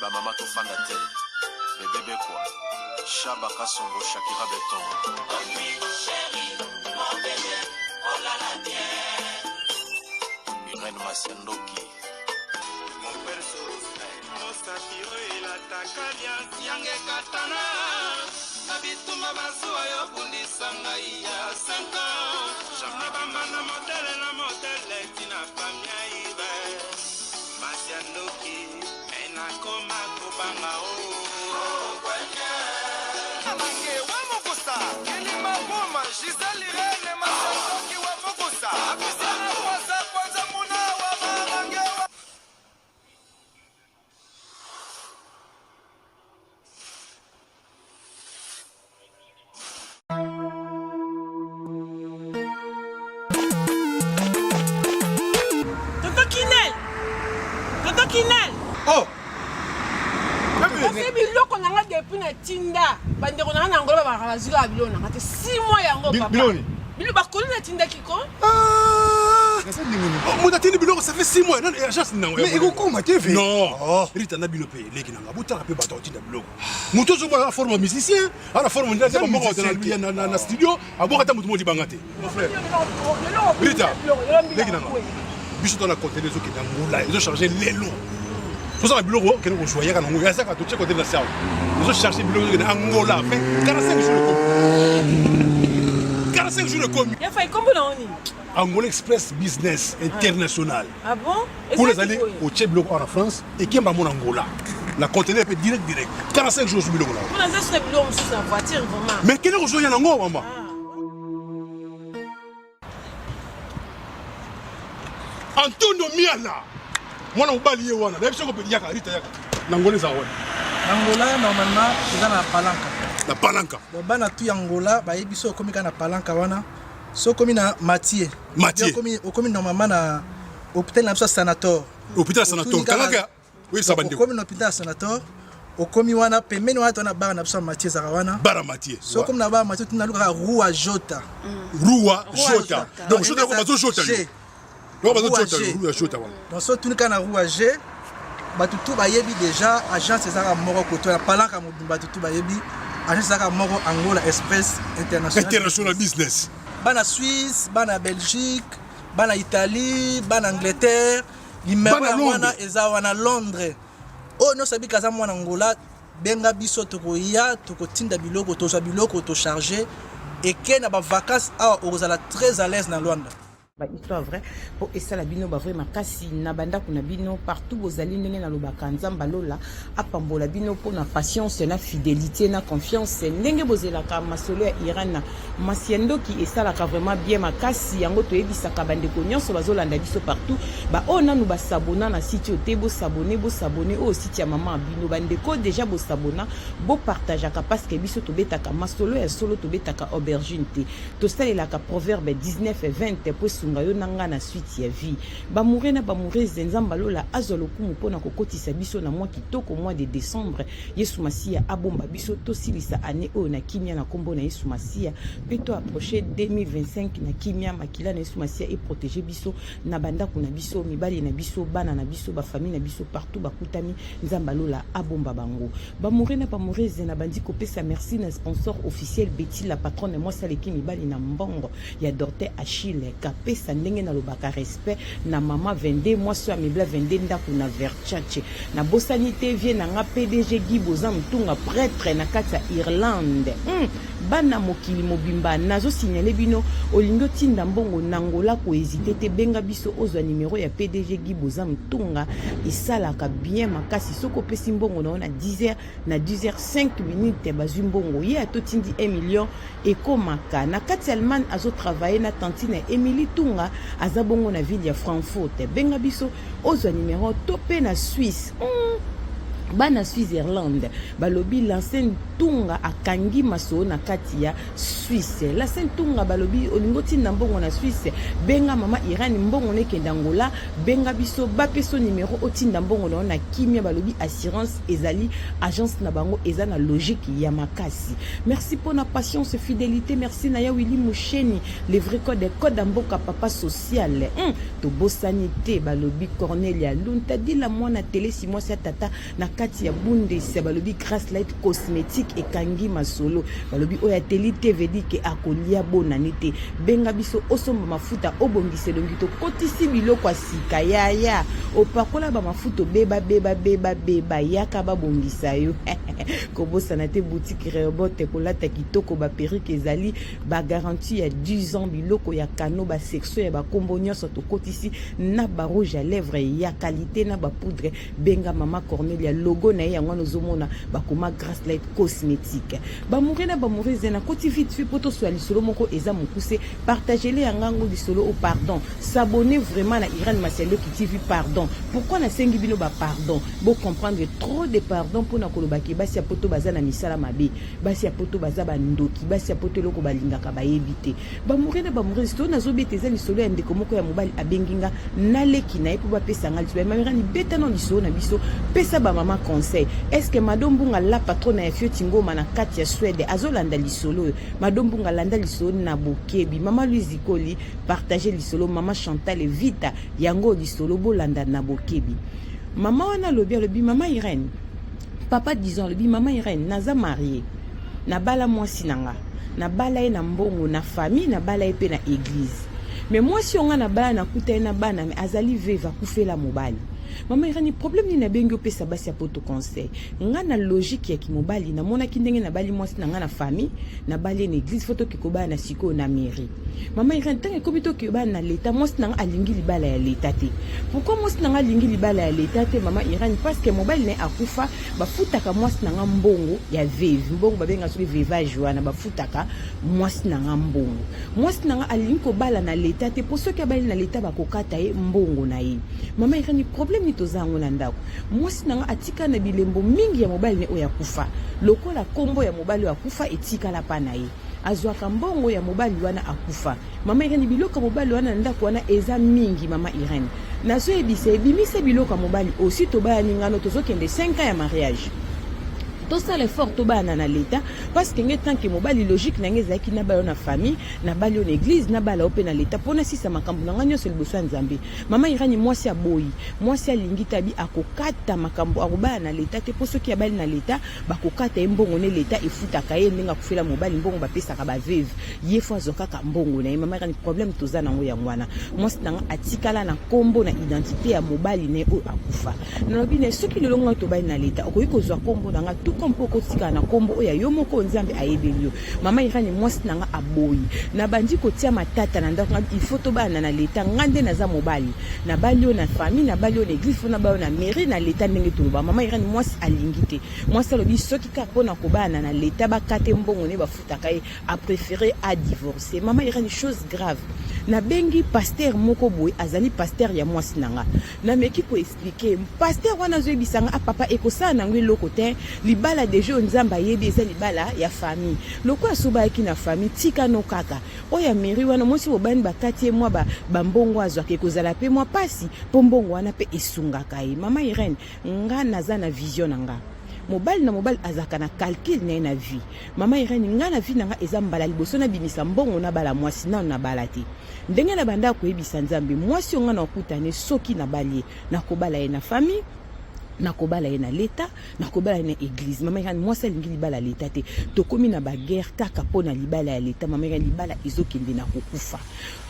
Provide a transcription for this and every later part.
ba mama to fanda te bébé quoi Chaba Kasongo Shakira Beton Irène Masiandoki mon perso Osatiro ilatakalia siange katana Nabituma basua yo bundisanga iya 5 ans Jamna bamana modele tina famia ibe Masiandoki ena koma kubanga o kwenye Amange wa mokosa Kelima boma Giselle Irene Masiandoki wa mokosa Abisana kwanza muna wa mamange wa Kinel. Oh. C'est biloko nanga depuis na tinda. Bande ko nanga ngolo ba bazika biloko nanga te 6 mois yango papa. Biloni. Bilo ba kolu na tinda kiko. Ah. Mon atteint biloko ça fait 6 mois. Non, agence nango. Mais iko koma te ve. Non. Rita na biloko leki nanga. Botala pe bato tinda biloko. Muto zo ba forme musicien, ala forme ndeza ba moko na studio, aboka ta mutu modi bangate. Mon frère. Rita. Leki nanga. Biso dans la côté des autres qui là ils ont chargé les lots tout ça le bureau que nous choisir quand on ça quand tu côté de la salle ils ont cherché le bureau de Angola fait 45 jours de 45 jours de commis il a fait combien d'années Angola Express Business International ah bon pour les aller au Tchèque en France et qui m'a mon Angola la conteneur peut direct 45 jours sur le bureau là on a ça sur le bureau sur en voiture vraiment mais quel est le jour il y en a Angola maman Antonio Miala mwana mobali ye wana na biso ko yaka rita yaka nangola za wana Angola normalement eza na palanka bana tu Angola ba yebiso komi kana palanka wana so komi na Mathieu komi normalement na hôpital na biso sanator kalaka oui ça bande komi na hôpital sanator okomi wana pembeni wana tona bara na biso Mathieu zaka wana bara Mathieu so komi na bara Mathieu tuna luka Rua Jota donc Jota ko bazo Jota donc so tuni kana Rua G batutu bayebi déjà agence ezaka moko koto na palanka mobimba tutu bayebi agence ezaka moko Angola Express International Business bana Suisse bana Belgique bana Italie bana Angleterre numéro wana eza wana Londres oh no sabi kaza mwana Angola benga biso tokoya tokotinda biloko tozwa biloko to charger et que na ba vacances a ozala très à l'aise na Luanda ba histoire vrai pour esala bino ba vraiment kasi na banda kuna bino partout bozali ndenge na lobaka nzamba lola apambola bino pour na patience na fidélité na confiance ndenge bozelaka masolo ya Iran Masiandoki esalaka vraiment bien makasi yango toyebisaka bandeko nyonso bazolanda biso partout ba ona nu ba sabona na site ote bo sabone au site ya mama bino bandeko déjà bo sabona bo partageaka parce que biso tobetaka masolo ya solo tobetaka aubergine te to salelaka proverbe 19 et 20 pour ngayo nanga na suite ya vie ba mourir nzamba lola azolo kumu pona kokotisa biso na mois kitoko mois de décembre Yesu Masia abomba biso to silisa année o na kimia na kombo na Yesu Masia peto approcher 2025 na kimia makila na Yesu Masia et protéger biso na banda kuna biso mibali na biso bana na biso ba famille na biso partout bakutami nzamba lola abomba bango ba mourir na bandi kopesa merci na sponsor officiel Betty la patronne de moi saleki mibali na mbongo ya Dorte Achille Kapé sa ndenge na lobaka respect na mama 22 moi so amebla 22 ndako na Versace na bosanité vie na nga PDG Guy Boza Mtunga prêtre na kati ya Irlande bana mokili mobimba nazo signaler bino olingo tinda mbongo nangola ko hésiter te benga biso ozwa numéro ya PDG Guy Boza Mtunga esalaka bien makasi soko pesi mbongo na 10h na 10h5 minutes bazwi mbongo ye atotindi 1 million ekomaka na kati Allemagne azo travailler na tantine Emily Tunga azabongo na ville ya Frankfurt benga biso ozwa numéro topé na Suisse bana Switzerland balobi l'ancien Tunga akangi maso na kati ya Suisse l'ancien Tunga balobi olingoti na mbongo na Suisse benga mama Iran mbongo nekenda Angola benga biso bapeso numéro otinda mbongo na kimia balobi assurance ezali agence na bango eza na logique ya makasi merci pour na patience fidélité merci na ya Willy Musheni les vrais code mboka papa social to bosanité balobi Cornelia Lunta dit la mwana télé si moi c'est tata na kati ya bundesi balobi Grace Light cosmétique ekangi masolo balobi oya teli tvd ke akolia bonane te benga biso osomba mafuta obongiselongi to kotisi biloko asika ya opakola ba mafuta beba yaka babongisa yo kobosana te boutique Rehoboth kolata kitoko ba perruque ezali ba garantie ya 10 ans biloko ya kano ba section ya ba kombo nyonso to kotisi na ba rouge à lèvres ya qualité na ba poudre benga mama Cornelia logo na yango nozomona bakoma Grace Light cosmétique ba murena ba murize na koti vite fait poto so lisolo moko eza mokuse partager les yangango lisolo au pardon s'abonner vraiment na Irène Masialo qui TV pardon pourquoi na sengi bino ba pardon bo comprendre trop de pardon pour na kolobaki basi ya poto baza na misala mabe basi ya poto baza ba ndoki basi ya poto loko balingaka ba yebite ba murena ba murize to na zobeteza lisolo ya ndeko moko ya mobali abenginga naleki na epo ba pesa ngali ba mamirani beta non lisolo na biso pesa ba mama conseil est-ce que madame bunga la patronne ya fio tingoma na kati ya Suède azolanda lisolo madame bunga landa lisolo na bokebi mama Louise Koli partager lisolo mama Chantal Vita yango lisolo bolanda na bokebi mama wana lobi mama Irène papa disons lobi mama Irène naza marié na bala mwasi nanga na bala e na mbongo na famille na bala e pe na église mais moi si on a na bala na kuta na bana mais azali veva kufela mobali mama Irani problème ni na bengo pesa basi ya poto conseil nga na logique ya kimobali na mona kindenge na bali mwasi na nga na famille na bali na église photo kikoba na siko na mairie mama Irani tangi komito kiba na leta mwasi na nga alingi libala ya leta te pourquoi mwasi na nga alingi libala ya leta te mama Irani parce que mobali na akufa bafutaka mwasi na nga mbongo ya veve mbongo babenga soki vevage wana bafutaka mwasi na nga mbongo mwasi na nga alingi ko bala na leta te pour soki bali na leta bakokata ye mbongo na ye mama Irani problème ni tozango na ndako mwasi nanga atika na bilembo mingi ya mobali ne oya kufa lokola kombo ya mobali wa kufa etika la pana ye azwaka mbongo ya mobali wana akufa mama Irene biloko mobali wana ndako wana eza mingi mama Irene nazo ebisa ebimisa biloko mobali aussi to baya ningano tozokende 5 ans ya mariage tout ça l'effort to bana na leta parce que ngetan ke mobali logique na ngezaki na bayo na famille na bali on église na bala ope na leta pona sisa makambo na nganyo se liboso nzambe mama Irani mwasi aboyi mwasi alingi tabi akokata makambo akobana na leta te poso ki abali na leta bakokata embongo ne leta efutaka ye ndinga kufela mobali mbongo bapesa ka ba veve ye fo azokaka mbongo na mama Irani problème toza nango ya mwana mwasi nanga atikala na kombo na identité ya mobali ne o akufa na bine soki lelongo to bali na leta okoyi kozwa kombo nanga kompo kotika na kombo oya yo moko nzambe ayebeli yo mama Irani mwasi nanga aboyi na bandi kotia matata na ndako il faut to bana na leta ngande na za mobali na balio na famille na balio na église na balio na mairie na leta ndenge toloba mama Irani mwasi alingi te mwasi alobi soki ka pona ko bana na leta bakate mbongo ne bafutaka ye a préféré à divorcer mama Irani chose grave na bengi pasteur moko boy azali pasteur ya mwasi nanga na meki ko expliquer pasteur wana zo ebisanga a papa ekosa na ngwe lokote libala de jeux nzamba yebi eza libala ya famille loko asoba ki na famille tika no kaka oya mairie wana mosi bobani bakati mwa ba mbongo azwa ke kozala pe mwa pasi po mbongo wana pe esungaka ye mama Irene nga naza na vision nanga mobali na mobali azaka na calcul na vie mama Irene nga na vie nanga eza mbala liboso na bimisa mbongo na bala mwasi na bala te ndenge na banda ko yebisa nzambe mwasi nga na okutane soki na balie na kobala ye na famille na kobala ye na leta na kobala ye na église mama Irani mwasi alingi libala leta te tokomi na baguerre kaka pona libala ya leta mama Irani libala ezokende na kokufa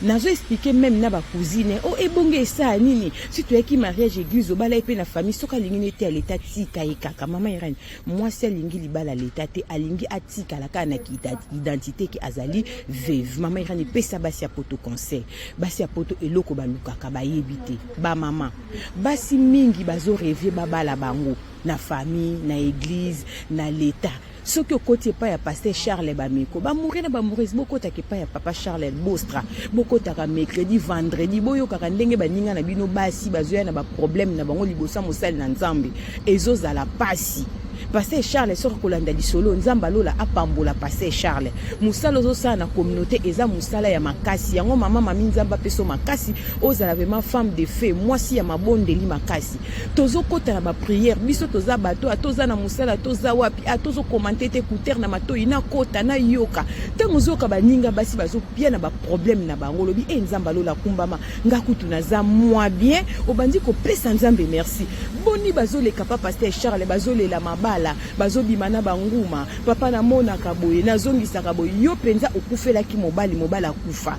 nazo expliquer même na ba cousine o ebonge esa nini si tu eki mariage église obala ye pe na famille soka alingi nete ya leta tika ye kaka mama Irani mwasi alingi libala leta te alingi atika la kana ki identité ki azali veuve mama Irani pesa basi ya poto conseil basi ya poto eloko balukaka bayebite ba mama basi mingi bazo rêver bala bango na famille na église na leta soki okoti pa ya pasteur Charles Bamiko ba mourir na ba mourir bokota ke pa ya papa Charles Bostra bokota ka mercredi vendredi boyo kaka ndenge baninga na bino basi bazoya na ba problème na bango libosa mosali na nzambe ezozala pasi pasteur Charles soko kolanda lisolo nzamba lola apambola pasteur Charles musala ozosa na communauté eza musala ya makasi yango mama mami nzamba peso makasi ozala vraiment femme de feu mwasi ya mabondeli makasi tozo kota na ba prière biso toza bato atoza na musala toza wapi atozo commenter te kuter na mato ina kota na yoka tango zoka baninga basi bazo bien na ba problème na bango lobi nzamba lola kumbama ngakutu na za moi bien obandi ko pesa nzambe merci boni boni bazoleka pa Pasteur Charles bazolela mabala bazobimana banguma papa na mona kaboye nazongisaka boye yo penza okufelaki mobali akufa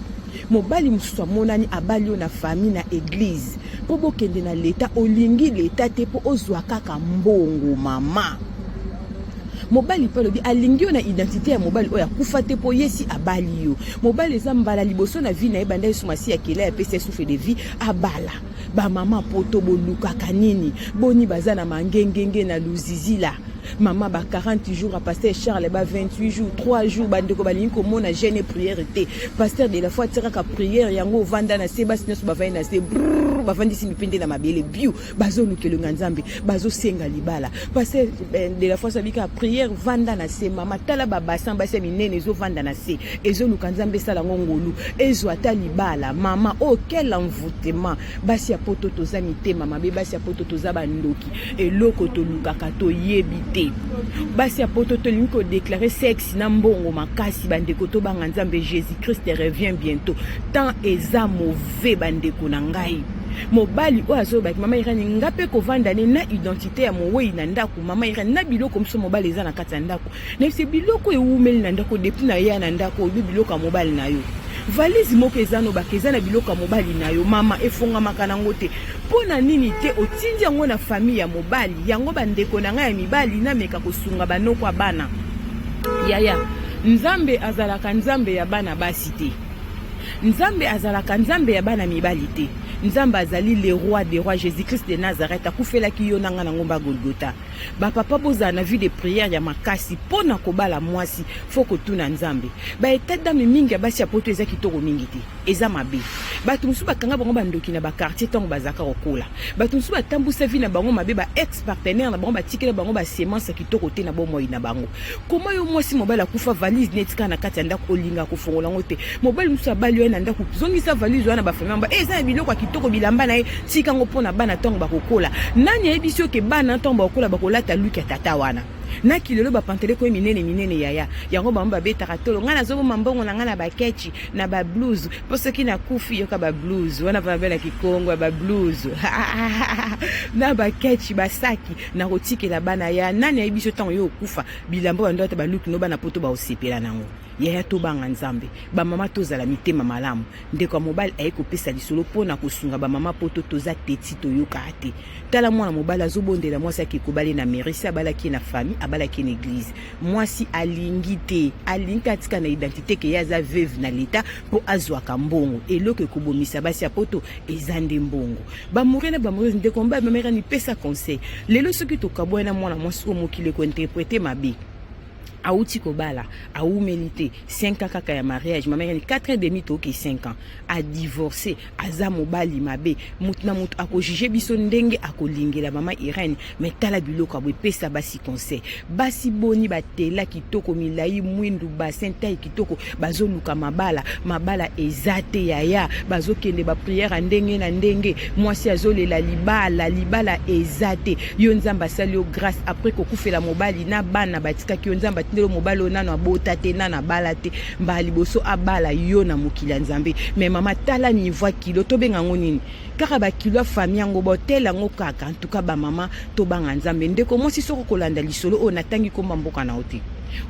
mobali mususu amonani abali na famille na église po bokende na leta olingi leta te po ozwa kaka mbongo mama mobali pe lobi alingi na identité ya mobali oya kufa te po yesi abali yo mobali eza mbala liboso na vie na ebanda esumasi ya kela ya pese souffle de vie abala ba mama poto boluka kanini boni baza na mangengenge na luzizila Maman ba 40 jours à Pasteur Charles ba 28 jours 3 jours bandeko balingi ko mona jeûne prière te pasteur de la foi tira ka prière yango vanda na Sébastien ba va na se ba vandi si mipende na mabele biu bazo lukelo nzambe bazo senga libala pasteur de la foi sabika prière vanda na se mama tala ba basan ba se minene zo vanda na se ezo lukanzambe sala ngongolu ezo ata libala mama oh quel envoûtement basi ya poto toza mitema mabe basi ya poto toza bandoki eloko to lukaka to yebite basi ya poto to linko déclarer sexe na mbongo makasi bandeko to banga nzambe Jésus-Christ revient bientôt tant eza mauvais bandeko na ngai mobali o azobaki mama irani ngape ko vanda na identité ya mowe na ndako mama irani na biloko mso mobali eza na kati ya ndako na se biloko eumeli na ndako depuis na ya na ndako obi biloko ya mobali na yo valise moko ezano bakeza na biloko ya mobali na yo mama efonga makanango te pona nini te otindi yango na famille ya mobali yango bandeko na ngai ya mibali na meka kosunga banoko ya bana yaya nzambe azalaka nzambe ya bana basi te nzambe azalaka nzambe ya bana mibali te nzambe azali le roi des rois Jésus-Christ de Nazareth akufelaki yo nanga na ngomba Golgotha ba papa boza na vie de prière ya makasi pona kobala mwasi foko tuna nzambe ba etada mingi ya basi ya poto eza kitoko mingi te eza mabe batu musu bakanga bango bandoki na ba quartier tango bazaka kokola batu musu batambusa vie na bango mabe ba ex partenaire na bango batikela bango ba semence kitoko te na bomo na bango koma yo mwasi mobala kufa valise netika na kati ya ndako olinga kofongola ngo te mobali musu abali yo na ndako zongisa valise wana ba famille ba eza biloko kitoko bilamba na ye tika ngo pona bana tango bakokola nani ebisio ke bana tango bakokola bakolata luki ya tata wana na kilelo ba pantele ko minene yaya yango bamba betaka tolo ngana zobo mambongo na ngana ba ketchi na ba blues poso ki na kufi yoka ba blues wana va bela kikongo ba blues na ba ketchi ba saki na rotike la bana ya nani ebisio tango yo kufa bilamba ba ndota ba luki no bana poto ba osepela nango yaya to banga nzambe ba mama tozala mitema malamu ndeko mobile ayeko pesa lisolo pona kosunga ba mama poto toza teti to yoka ate tala mwana mobile azobondela mwasi akikobale na merisi abalaki na famille abalaki na église mwasi alingi te alingi atika na identité ke yaza veuve na leta po azwaka mbongo eloko ekobomisa basi ya poto ezande mbongo bamure na bamure ndeko mba bamera ni pesa conseil lelo soki tokabwana mwana mwasi omokile ko interpréter mabe auti kobala aumélité 5 ans kaka ya mariage mama yani 4 ans demi to ke 5 ans a divorcé aza mobali mabe mutna mutu akojuge biso ndenge akolingela mama Irene mais tala biloko abwe pesa basi conseil basi boni batela kitoko milai mwindu bassin taille kitoko bazoluka mabala ezate yaya bazokende ba prière ndenge na ndenge mwasi azolela libala ezate yo nzamba salio grâce après kokufela mobali na bana batika ki yo nzamba ndelo mobalo nano abota te nana bala te mbali boso abala yo na mokila nzambe mais mama tala niveau kilo to benga ngonini kaka ba kilo famille ngo botela ngo kaka en tout cas ba mama to banga nzambe ndeko mosi soko kolanda lisolo o natangi ko mboka na oti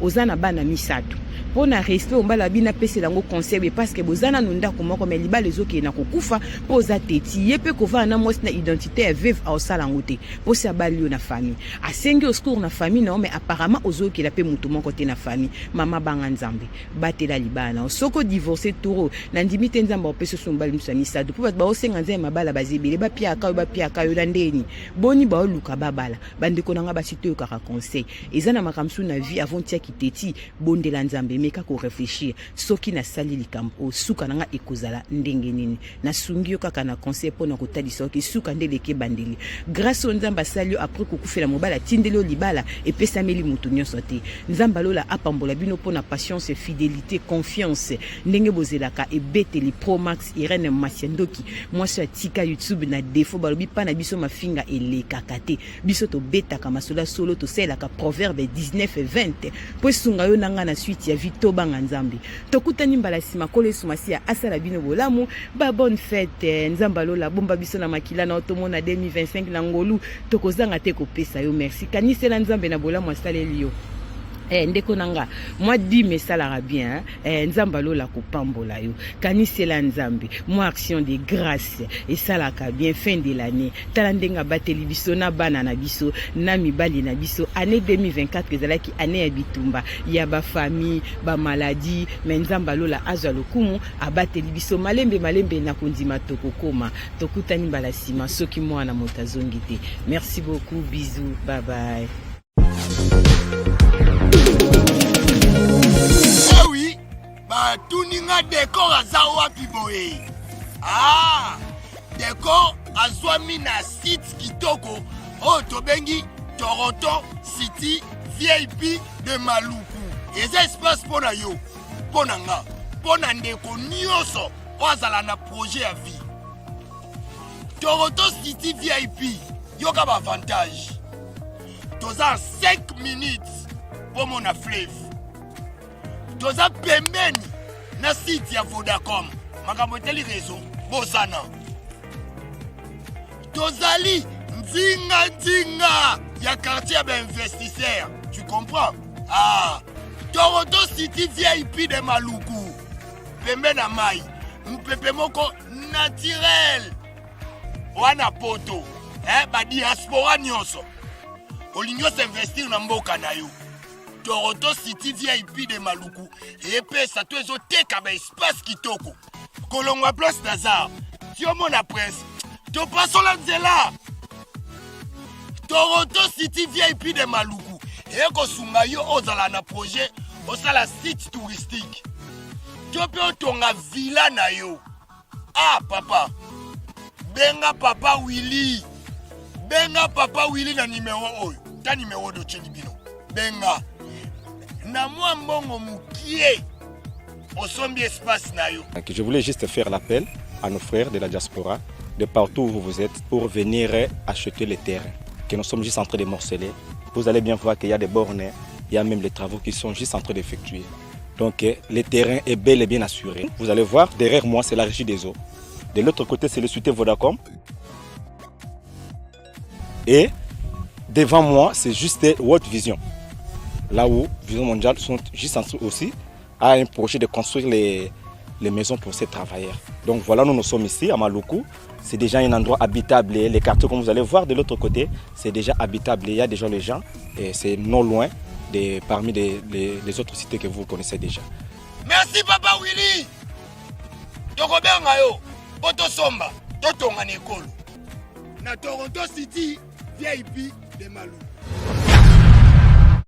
ozana bana misato pona respect ombala bina pese lango conseil parce que bozana nunda ko moko mais libala ezoki na kokufa poza teti yepe ko va na mwasi na identité ya veuve au salango te posa balio na famille asengi au secours na famille non mais apparemment ozoki la pe mutu moko te na famille mama banga nzambe batela libana soko divorcer toro na ndimi te nzamba opese sombali musa misato po ba osenga nzema mabala bazibele ba pia ka yo landeni boni ba oluka babala bandeko nanga basito yo kaka conseil ezana makamsu na vie avant tia kiteti bondela nzambe meka ko réfléchir soki na sali likambo suka nanga ekozala ndenge nini na sungi yo kaka na conseil pona kotalisa soki suka ndeleke bandeli grâce au nzamba salio après kokufela mobala tindelo libala et pesa meli mutu nyonso te nzamba lola apambola bino pona patience fidélité confiance ndenge bozelaka ebeteli Pro Max Irene Masiandoki mwasi atika YouTube na défaut balobi pana biso mafinga eleka kate biso to betaka masola solo to selaka proverbe 19 et 20 po esunga yo nanga na suite ya vie tobanga nzambe tokutani mbala nsima kolo esumasi ya asala bino bolamu ba bonne fête nzambe alola bomba biso na makila na otomona 2025 na ngolu tokozanga te kopesa yo merci kanisela nzambe na bolamu asaleli yo ndeko nanga moi 10 mesalaka bien nzambe alola kopambola yo kanisela nzambe moi action de grâce esalaka bien fin de l'année tala ndenge abateli biso na bana na biso na mibali na biso année 2024 ezalaki année ya bitumba ya bafamille bamaladi me nzambe alola azwa lokumu abateli biso malembe na kondima tokokoma tokutani mbala nsima soki mwana moto azongi te merci beaucoup bisous bye bye. Eh oui, bah tuninga décor aza wapi boye. Ah, décor azwami na site kitoko o tobengi Toronto City VIP de Maluku. Eza espace pona yo, pona nga, pona ndeko nyonso ozala na projet ya vie. Toronto City VIP, yoka ba avantage. Toza 5 minutes pour mon fleuve. Toza pembeni na site ya Vodacom. Makambo teli réseau bozana. Tozali nzinga ya quartier ba investisseur. Tu comprends? Ah, Toronto City VIP de Maluku. Pembe na mai. Mpepe moko naturel. Wana poto. Ba diaspora nyonso. Olingo s'investir na mboka na yo. Toronto City VIP de Maluku epesa to ezoteka ba espace kitoko kolongwa place Nazar tiomona presse to pasola nzela Toronto City VIP de Maluku ekosunga yo ozala na projet osala site touristique to pe otonga villa na yo. Ah papa benga papa Willy na numéro oyo ta numéro do chelibino benga na moi mbongo mukie osombi espace na yo. Je voulais juste faire l'appel à nos frères de la diaspora de partout où vous êtes pour venir acheter les terrains que nous sommes juste en train de morceler. Vous allez bien voir qu'il y a des bornes, il y a même les travaux qui sont juste en train d'effectuer. Donc le terrain est bel et bien assuré. Vous allez voir derrière moi c'est la régie des eaux. De l'autre côté c'est le société Vodacom. Et devant moi, c'est juste World Vision. Là où Vision Mondiale sont juste en train aussi à un projet de construire les maisons pour ces travailleurs. Donc voilà, nous sommes ici à Maluku. C'est déjà un endroit habitable. Les quartiers, comme vous allez voir de l'autre côté, c'est déjà habitable. Il y a déjà les gens et c'est non loin parmi les autres cités que vous connaissez déjà. Merci Papa Willy. Tokobenga yo, poto somba, totonga nekolo. Na Toronto City VIP de Maluku.